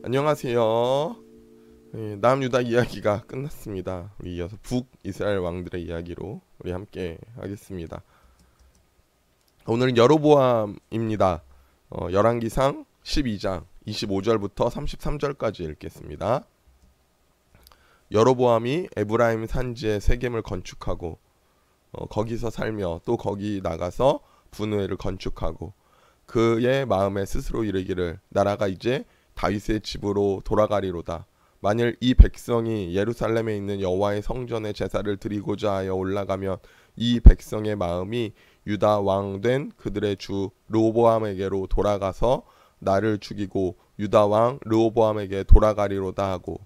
안녕하세요. 남유다 이야기가 끝났습니다. 우리 이어서 북이스라엘 왕들의 이야기로 우리 함께 하겠습니다. 오늘은 여로보암입니다. 열왕기상 12장 25절부터 33절까지 읽겠습니다. 여로보암이 에브라임 산지에 세겜을 건축하고 거기서 살며 또 거기 나가서 분회를 건축하고 그의 마음에 스스로 이르기를 나라가 이제 다윗의 집으로 돌아가리로다. 만일 이 백성이 예루살렘에 있는 여호와의 성전에 제사를 드리고자 하여 올라가면 이 백성의 마음이 유다 왕 된 그들의 주 르호보암에게로 돌아가서 나를 죽이고 유다 왕 르호보암에게 돌아가리로다 하고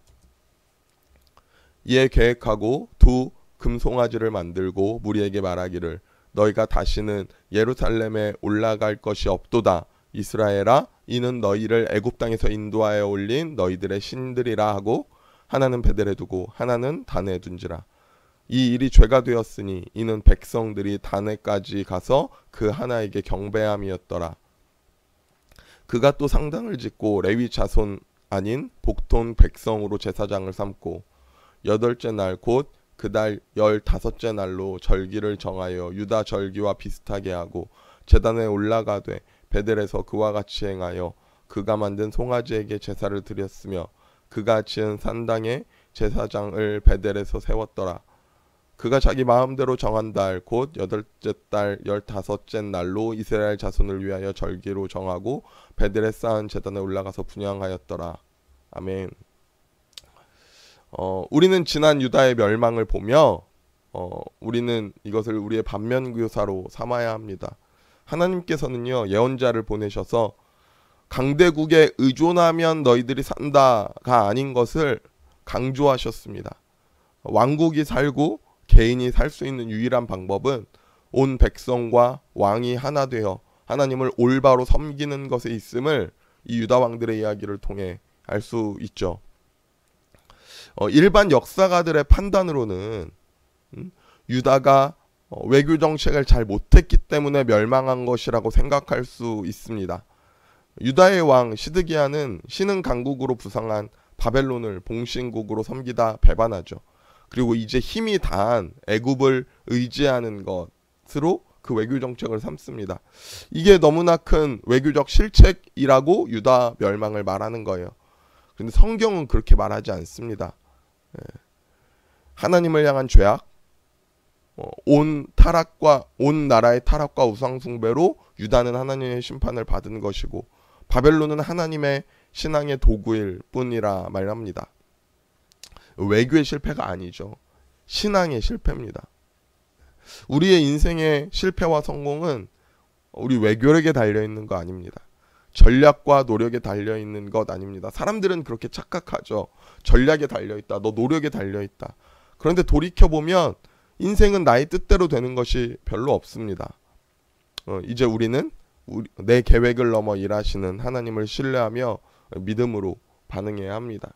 이에 계획하고 두 금송아지를 만들고 무리에게 말하기를 너희가 다시는 예루살렘에 올라갈 것이 없도다. 이스라엘아 이는 너희를 애굽 땅에서 인도하여 올린 너희들의 신들이라 하고 하나는 베델에 두고 하나는 단에 둔지라. 이 일이 죄가 되었으니 이는 백성들이 단에까지 가서 그 하나에게 경배함이었더라. 그가 또 상당을 짓고 레위 자손 아닌 복통 백성으로 제사장을 삼고 8째 날 곧 그달 15째 날로 절기를 정하여 유다 절기와 비슷하게 하고 제단에 올라가되 베델에서 그와 같이 행하여 그가 만든 송아지에게 제사를 드렸으며 그가 지은 산당에 제사장을 베델에서 세웠더라. 그가 자기 마음대로 정한 달 곧 8째 달 15째 날로 이스라엘 자손을 위하여 절기로 정하고 베델에 쌓은 제단에 올라가서 분향하였더라. 아멘. 우리는 지난 유다의 멸망을 보며 우리는 이것을 우리의 반면교사로 삼아야 합니다. 하나님께서는요 예언자를 보내셔서 강대국에 의존하면 너희들이 산다가 아닌 것을 강조하셨습니다. 왕국이 살고 개인이 살 수 있는 유일한 방법은 온 백성과 왕이 하나 되어 하나님을 올바로 섬기는 것에 있음을 이 유다 왕들의 이야기를 통해 알 수 있죠. 일반 역사가들의 판단으로는 유다가 외교 정책을 잘 못했기 때문에 멸망한 것이라고 생각할 수 있습니다. 유다의 왕 시드기야는 신흥 강국으로 부상한 바벨론을 봉신국으로 섬기다 배반하죠. 그리고 이제 힘이 다한 애굽을 의지하는 것으로 그 외교 정책을 삼습니다. 이게 너무나 큰 외교적 실책이라고 유다 멸망을 말하는 거예요. 그런데 성경은 그렇게 말하지 않습니다. 하나님을 향한 죄악, 온 나라의 타락과 우상숭배로 유다는 하나님의 심판을 받은 것이고 바벨론은 하나님의 신앙의 도구일 뿐이라 말합니다. 외교의 실패가 아니죠. 신앙의 실패입니다. 우리의 인생의 실패와 성공은 우리 외교력에 달려있는 거 아닙니다. 전략과 노력에 달려있는 것 아닙니다. 사람들은 그렇게 착각하죠. 전략에 달려있다. 너 노력에 달려있다. 그런데 돌이켜보면 인생은 나의 뜻대로 되는 것이 별로 없습니다. 이제 우리는 내 계획을 넘어 일하시는 하나님을 신뢰하며 믿음으로 반응해야 합니다.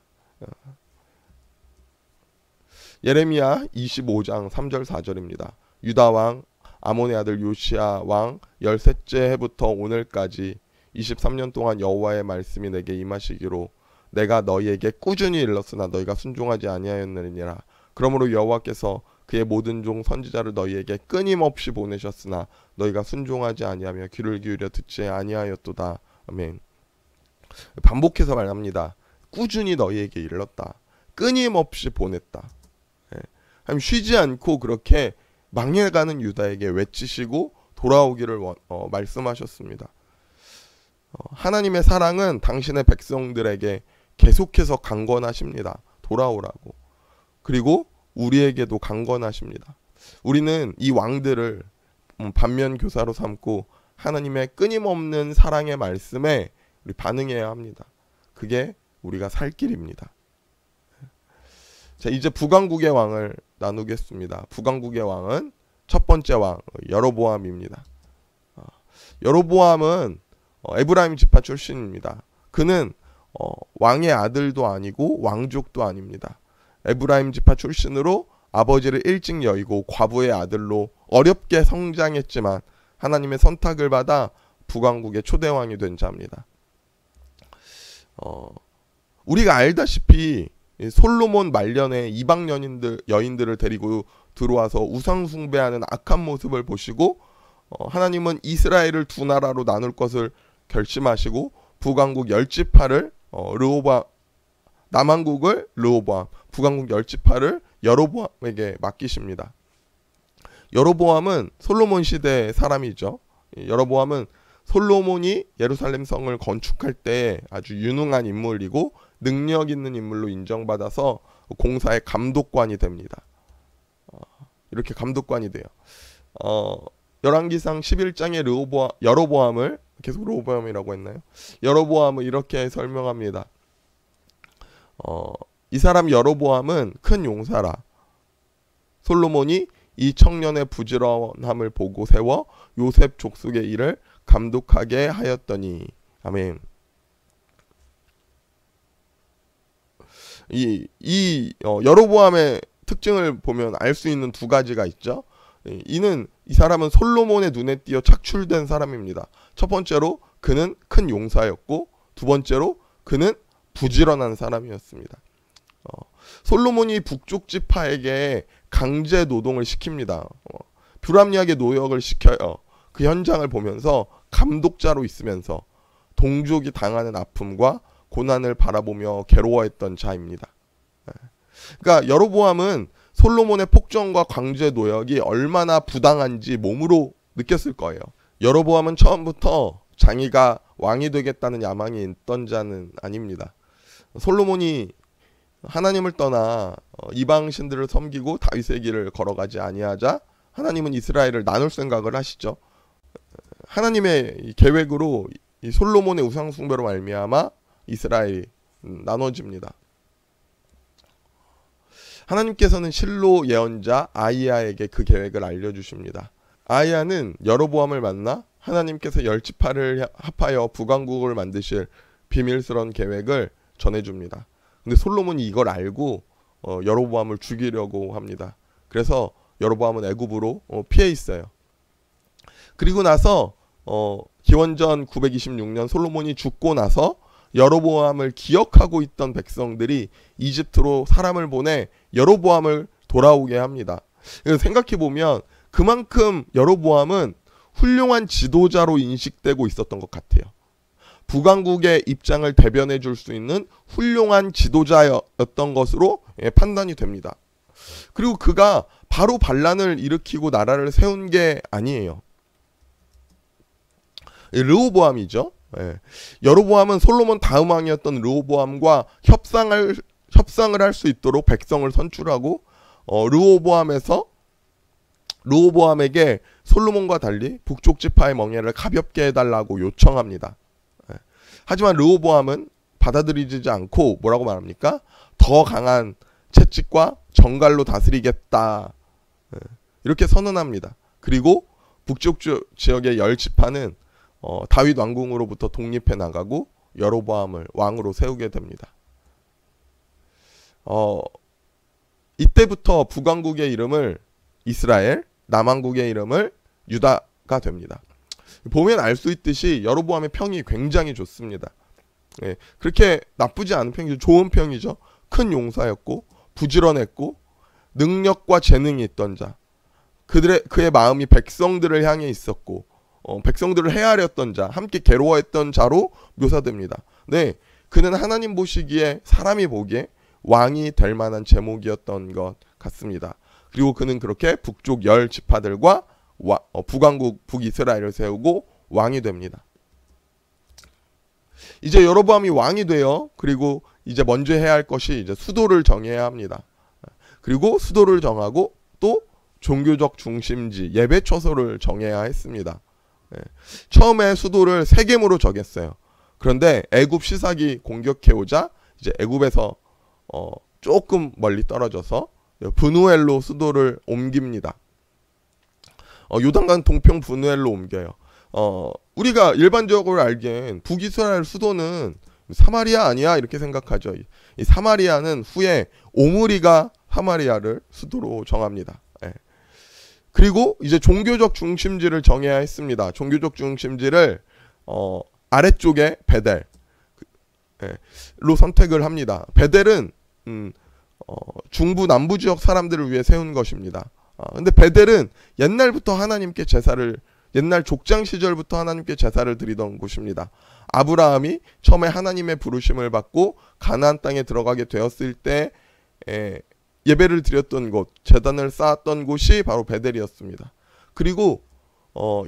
예레미야 25장 3절 4절입니다. 유다 왕 아몬의 아들 요시야 왕 13째 해부터 오늘까지 23년 동안 여호와의 말씀이 내게 임하시기로 내가 너희에게 꾸준히 일렀으나 너희가 순종하지 아니하였느니라. 그러므로 여호와께서 그의 모든 종 선지자를 너희에게 끊임없이 보내셨으나 너희가 순종하지 아니하며 귀를 기울여 듣지 아니하였도다. 아멘. 반복해서 말합니다. 꾸준히 너희에게 일렀다. 끊임없이 보냈다. 쉬지 않고 그렇게 망해가는 유다에게 외치시고 돌아오기를 말씀하셨습니다. 하나님의 사랑은 당신의 백성들에게 계속해서 강권하십니다. 돌아오라고. 그리고 우리에게도 강권하십니다. 우리는 이 왕들을 반면교사로 삼고 하나님의 끊임없는 사랑의 말씀에 우리 반응해야 합니다. 그게 우리가 살 길입니다. 자, 이제 북왕국의 왕을 나누겠습니다. 북왕국의 왕은 첫 번째 왕 여로보암입니다. 여로보암은 에브라임 지파 출신입니다. 그는 왕의 아들도 아니고 왕족도 아닙니다. 에브라임 지파 출신으로 아버지를 일찍 여의고 과부의 아들로 어렵게 성장했지만 하나님의 선택을 받아 북왕국의 초대왕이 된 자입니다. 우리가 알다시피 솔로몬 말년에 이방 여인들을 데리고 들어와서 우상 숭배하는 악한 모습을 보시고 하나님은 이스라엘을 두 나라로 나눌 것을 결심하시고 북왕국 10지파를 남왕국을 르호보암, 북왕국 10지파를 여로보암에게 맡기십니다. 여로보암은 솔로몬 시대의 사람이죠. 여로보암은 솔로몬이 예루살렘 성을 건축할 때 아주 유능한 인물이고 능력 있는 인물로 인정받아서 공사의 감독관이 됩니다. 이렇게 감독관이 돼요. 열왕기상 11장의 여로보암을 계속 르호보암이라고 했나요? 여로보암을 이렇게 설명합니다. 이 사람 여로보암은 큰 용사라. 솔로몬이 이 청년의 부지런함을 보고 세워 요셉 족속의 일을 감독하게 하였더니. 아멘. 여로보암의 특징을 보면 알 수 있는 두 가지가 있죠. 이 사람은 솔로몬의 눈에 띄어 착출된 사람입니다. 첫 번째로 그는 큰 용사였고, 두 번째로 그는 부지런한 사람이었습니다. 솔로몬이 북쪽 지파에게 강제 노동을 시킵니다. 불합리하게 노역을 시켜요. 그 현장을 보면서 감독자로 있으면서 동족이 당하는 아픔과 고난을 바라보며 괴로워했던 자입니다. 그러니까 여로보암은 솔로몬의 폭정과 강제 노역이 얼마나 부당한지 몸으로 느꼈을 거예요. 여로보암은 처음부터 자기가 왕이 되겠다는 야망이 있던 자는 아닙니다. 솔로몬이 하나님을 떠나 이방 신들을 섬기고 다윗의 길을 걸어가지 아니하자 하나님은 이스라엘을 나눌 생각을 하시죠. 하나님의 계획으로 이 솔로몬의 우상 숭배로 말미암아 이스라엘이 나눠집니다. 하나님께서는 실로 예언자 아이야에게 그 계획을 알려주십니다. 아이야는 여로보암을 만나 하나님께서 10지파를 합하여 북왕국을 만드실 비밀스러운 계획을 전해줍니다. 근데 솔로몬이 이걸 알고 여로보암을 죽이려고 합니다. 그래서 여로보암은 애굽으로 피해 있어요. 그리고 나서 기원전 926년 솔로몬이 죽고 나서 여로보암을 기억하고 있던 백성들이 이집트로 사람을 보내 여로보암을 돌아오게 합니다. 생각해보면 그만큼 여로보암은 훌륭한 지도자로 인식되고 있었던 것 같아요. 북왕국의 입장을 대변해 줄 수 있는 훌륭한 지도자였던 것으로 판단이 됩니다. 그리고 그가 바로 반란을 일으키고 나라를 세운 게 아니에요. 르호보암이죠. 여로보암은 솔로몬 다음 왕이었던 르호보암과 협상을 할 수 있도록 백성을 선출하고 르호보암에게 솔로몬과 달리 북쪽 지파의 멍에를 가볍게 해달라고 요청합니다. 하지만 르호보암은 받아들이지 않고 뭐라고 말합니까? 더 강한 채찍과 정갈로 다스리겠다. 이렇게 선언합니다. 그리고 북쪽 지역의 10지파는 다윗 왕궁으로부터 독립해 나가고 여로보암을 왕으로 세우게 됩니다. 이때부터 북왕국의 이름을 이스라엘, 남왕국의 이름을 유다가 됩니다. 보면 알 수 있듯이 여로보암의 평이 굉장히 좋습니다. 그렇게 나쁘지 않은 평이죠. 좋은 평이죠. 큰 용사였고 부지런했고 능력과 재능이 있던 자. 그의 마음이 백성들을 향해 있었고 백성들을 헤아렸던 자, 함께 괴로워했던 자로 묘사됩니다. 네, 그는 하나님 보시기에 사람이 보기에 왕이 될 만한 제목이었던 것 같습니다. 그리고 그는 그렇게 북쪽 10지파들과 북왕국 북이스라엘을 세우고 왕이 됩니다. 이제 여로보암이 왕이 돼요. 그리고 이제 먼저 해야 할 것이 이제 수도를 정해야 합니다. 그리고 수도를 정하고 또 종교적 중심지 예배 처소를 정해야 했습니다. 처음에 수도를 세겜으로 정했어요. 그런데 애굽 시삭이 공격해오자 이제 애굽에서 조금 멀리 떨어져서 브누엘로 수도를 옮깁니다. 요단강 동평 브누엘로 옮겨요. 우리가 일반적으로 알기엔 북이스라엘 수도는 사마리아 아니야 이렇게 생각하죠. 이 사마리아는 후에 오므리가 사마리아를 수도로 정합니다. 예. 그리고 이제 종교적 중심지를 정해야 했습니다. 종교적 중심지를 아래쪽에 베델로 선택을 합니다. 베델은 중부 남부 지역 사람들을 위해 세운 것입니다. 근데 베델은 옛날부터 하나님께 옛날 족장 시절부터 하나님께 제사를 드리던 곳입니다. 아브라함이 처음에 하나님의 부르심을 받고 가나안 땅에 들어가게 되었을 때 예배를 드렸던 곳, 제단을 쌓았던 곳이 바로 베델이었습니다. 그리고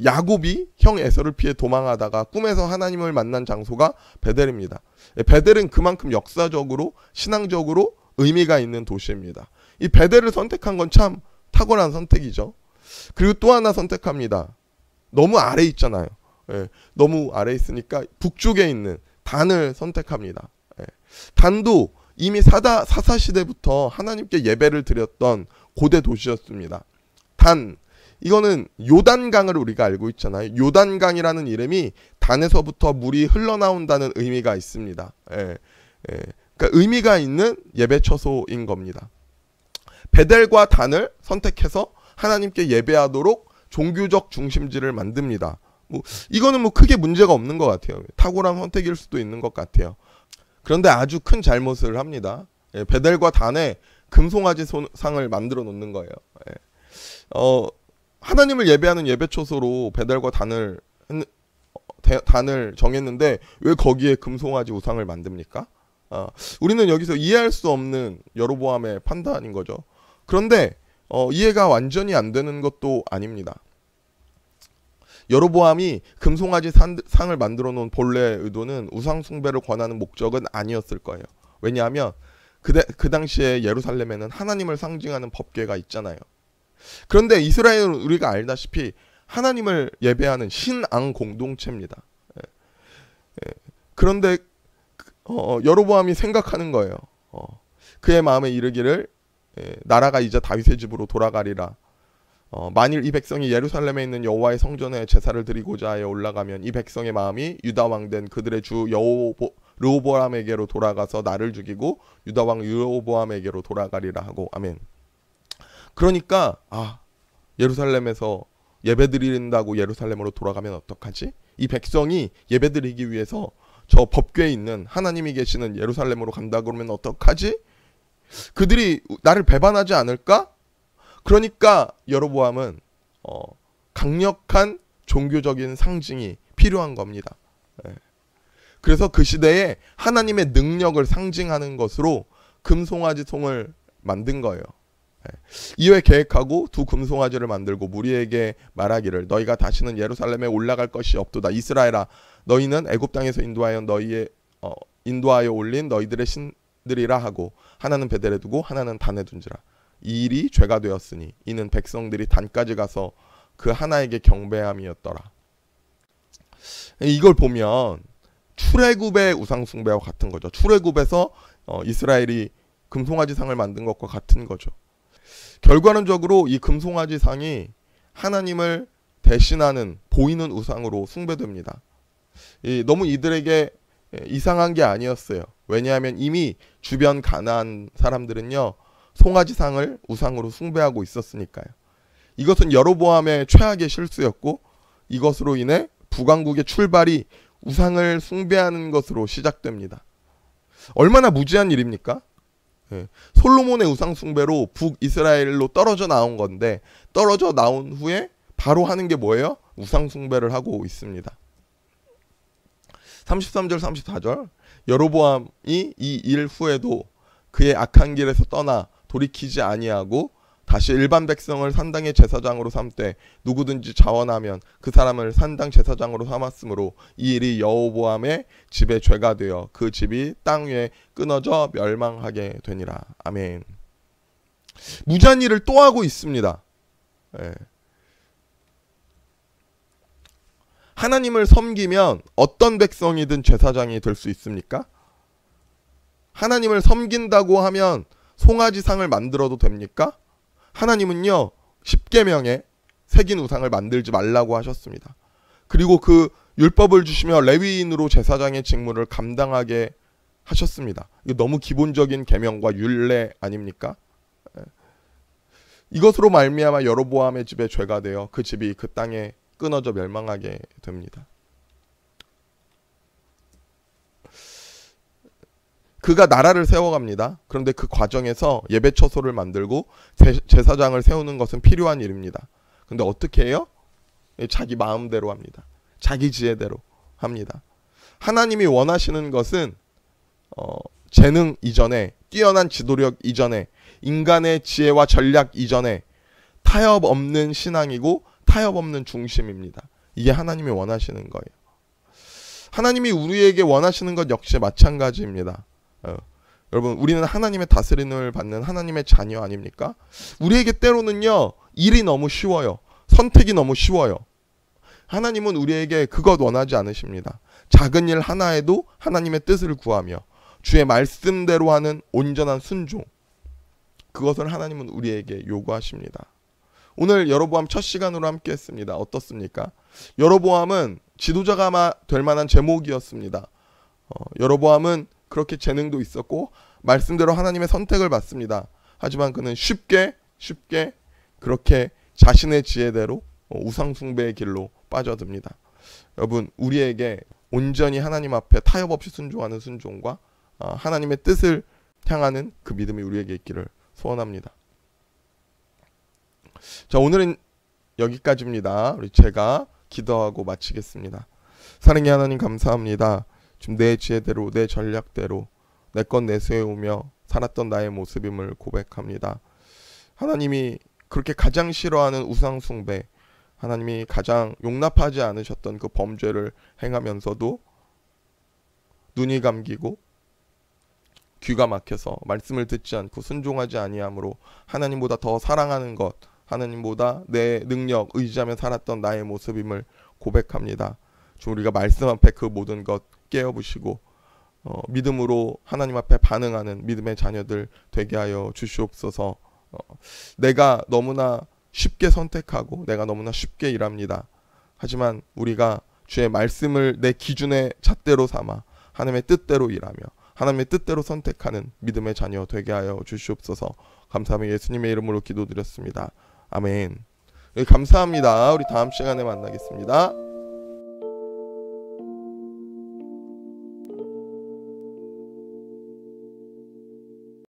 야곱이 형 에서를 피해 도망하다가 꿈에서 하나님을 만난 장소가 베델입니다. 베델은 그만큼 역사적으로 신앙적으로 의미가 있는 도시입니다. 이 베델을 선택한 건 참 탁월한 선택이죠. 그리고 또 하나 선택합니다. 너무 아래 있잖아요. 예, 너무 아래 있으니까 북쪽에 있는 단을 선택합니다. 예, 단도 이미 사사시대부터 하나님께 예배를 드렸던 고대 도시였습니다. 단, 이거는 요단강을 우리가 알고 있잖아요. 요단강이라는 이름이 단에서부터 물이 흘러나온다는 의미가 있습니다. 그러니까 의미가 있는 예배처소인 겁니다. 베델과 단을 선택해서 하나님께 예배하도록 종교적 중심지를 만듭니다. 이거는 크게 문제가 없는 것 같아요. 탁월한 선택일 수도 있는 것 같아요. 그런데 아주 큰 잘못을 합니다. 베델과 단에 금송아지 상을 만들어 놓는 거예요. 하나님을 예배하는 예배초소로 베델과 단을 정했는데 왜 거기에 금송아지 우상을 만듭니까? 우리는 여기서 이해할 수 없는 여로보암의 판단인 거죠. 그런데 이해가 완전히 안 되는 것도 아닙니다. 여로보암이 금송아지 상을 만들어 놓은 본래 의도는 우상 숭배를 권하는 목적은 아니었을 거예요. 왜냐하면 그 당시에 예루살렘에는 하나님을 상징하는 법궤가 있잖아요. 그런데 이스라엘은 우리가 알다시피 하나님을 예배하는 신앙 공동체입니다. 그런데 여로보암이 생각하는 거예요. 그의 마음에 이르기를 나라가 이제 다윗의 집으로 돌아가리라. 만일 이 백성이 예루살렘에 있는 여호와의 성전에 제사를 드리고자 하여 올라가면 이 백성의 마음이 유다 왕된 그들의 주 르호보암에게로 돌아가서 나를 죽이고 유다 왕 르호보암에게로 돌아가리라 하고. 아멘. 그러니까 예루살렘에서 예배드린다고 예루살렘으로 돌아가면 어떡하지? 이 백성이 예배드리기 위해서 저 법궤에 있는 하나님이 계시는 예루살렘으로 간다 그러면 어떡하지? 그들이 나를 배반하지 않을까? 그러니까 여로보암은 강력한 종교적인 상징이 필요한 겁니다. 그래서 그 시대에 하나님의 능력을 상징하는 것으로 금송아지 송을 만든 거예요. 이후에 계획하고 두 금송아지를 만들고 무리에게 말하기를 너희가 다시는 예루살렘에 올라갈 것이 없도다. 이스라엘아, 너희는 애굽 땅에서 인도하여 올린 너희들의 신들이라 하고 하나는 베델에 두고 하나는 단에 둔지라. 이 일이 죄가 되었으니 이는 백성들이 단까지 가서 그 하나에게 경배함이었더라. 이걸 보면 출애굽의 우상 숭배와 같은 거죠. 출애굽에서 이스라엘이 금송아지 상을 만든 것과 같은 거죠. 결과론적으로 이 금송아지 상이 하나님을 대신하는 보이는 우상으로 숭배됩니다. 너무 이들에게 이상한 게 아니었어요. 왜냐하면 이미 주변 가나안 사람들은요 송아지 상을 우상으로 숭배하고 있었으니까요. 이것은 여로보암의 최악의 실수였고 이것으로 인해 북왕국의 출발이 우상을 숭배하는 것으로 시작됩니다. 얼마나 무지한 일입니까? 솔로몬의 우상 숭배로 북이스라엘로 떨어져 나온 건데 떨어져 나온 후에 바로 하는 게 뭐예요? 우상 숭배를 하고 있습니다. 33절 34절 여로보암이 이 일 후에도 그의 악한 길에서 떠나 돌이키지 아니하고 다시 일반 백성을 산당의 제사장으로 삼되 누구든지 자원하면 그 사람을 산당 제사장으로 삼았으므로 이 일이 여로보암의 집에 죄가 되어 그 집이 땅 위에 끊어져 멸망하게 되니라. 아멘. 무지한 일을 또 하고 있습니다. 하나님을 섬기면 어떤 백성이든 제사장이 될 수 있습니까? 하나님을 섬긴다고 하면 송아지 상을 만들어도 됩니까? 하나님은요 10계명에 새긴 우상을 만들지 말라고 하셨습니다. 그리고 그 율법을 주시며 레위인으로 제사장의 직무를 감당하게 하셨습니다. 이거 너무 기본적인 계명과 율례 아닙니까? 이것으로 말미암아 여로보암의 집에 죄가 되어 그 집이 그 땅에 끊어져 멸망하게 됩니다. 그가 나라를 세워갑니다. 그런데 그 과정에서 예배처소를 만들고 제사장을 세우는 것은 필요한 일입니다. 근데 어떻게 해요? 자기 마음대로 합니다. 자기 지혜대로 합니다. 하나님이 원하시는 것은 재능 이전에, 뛰어난 지도력 이전에, 인간의 지혜와 전략 이전에 타협 없는 신앙이고 타협 없는 중심입니다. 이게 하나님이 원하시는 거예요. 하나님이 우리에게 원하시는 것 역시 마찬가지입니다. 여러분, 우리는 하나님의 다스림을 받는 하나님의 자녀 아닙니까? 우리에게 때로는요, 일이 너무 쉬워요. 선택이 너무 쉬워요. 하나님은 우리에게 그것 원하지 않으십니다. 작은 일 하나에도 하나님의 뜻을 구하며 주의 말씀대로 하는 온전한 순종, 그것을 하나님은 우리에게 요구하십니다. 오늘 여로보암 첫 시간으로 함께 했습니다. 어떻습니까? 여로보암은 지도자가 될 만한 제목이었습니다. 여로보암은 그렇게 재능도 있었고 말씀대로 하나님의 선택을 받습니다. 하지만 그는 쉽게 그렇게 자신의 지혜대로 우상 숭배의 길로 빠져듭니다. 여러분, 우리에게 온전히 하나님 앞에 타협 없이 순종하는 순종과 하나님의 뜻을 향하는 그 믿음이 우리에게 있기를 소원합니다. 자, 오늘은 여기까지입니다. 우리 제가 기도하고 마치겠습니다. 사랑의 하나님, 감사합니다. 지금 내 지혜대로, 내 전략대로 내 것 내세우며 살았던 나의 모습임을 고백합니다. 하나님이 그렇게 가장 싫어하는 우상 숭배, 하나님이 가장 용납하지 않으셨던 그 범죄를 행하면서도 눈이 감기고 귀가 막혀서 말씀을 듣지 않고 순종하지 아니함으로 하나님보다 더 사랑하는 것, 하나님보다 내 능력 의지하며 살았던 나의 모습임을 고백합니다. 주, 우리가 말씀 앞에 그 모든 것 깨어부시고 믿음으로 하나님 앞에 반응하는 믿음의 자녀들 되게 하여 주시옵소서. 내가 너무나 쉽게 선택하고 내가 너무나 쉽게 일합니다. 하지만 우리가 주의 말씀을 내 기준의 잣대로 삼아 하나님의 뜻대로 일하며 하나님의 뜻대로 선택하는 믿음의 자녀 되게 하여 주시옵소서. 감사하며 예수님의 이름으로 기도드렸습니다. 아멘. 감사합니다. 우리 다음 시간에 만나겠습니다.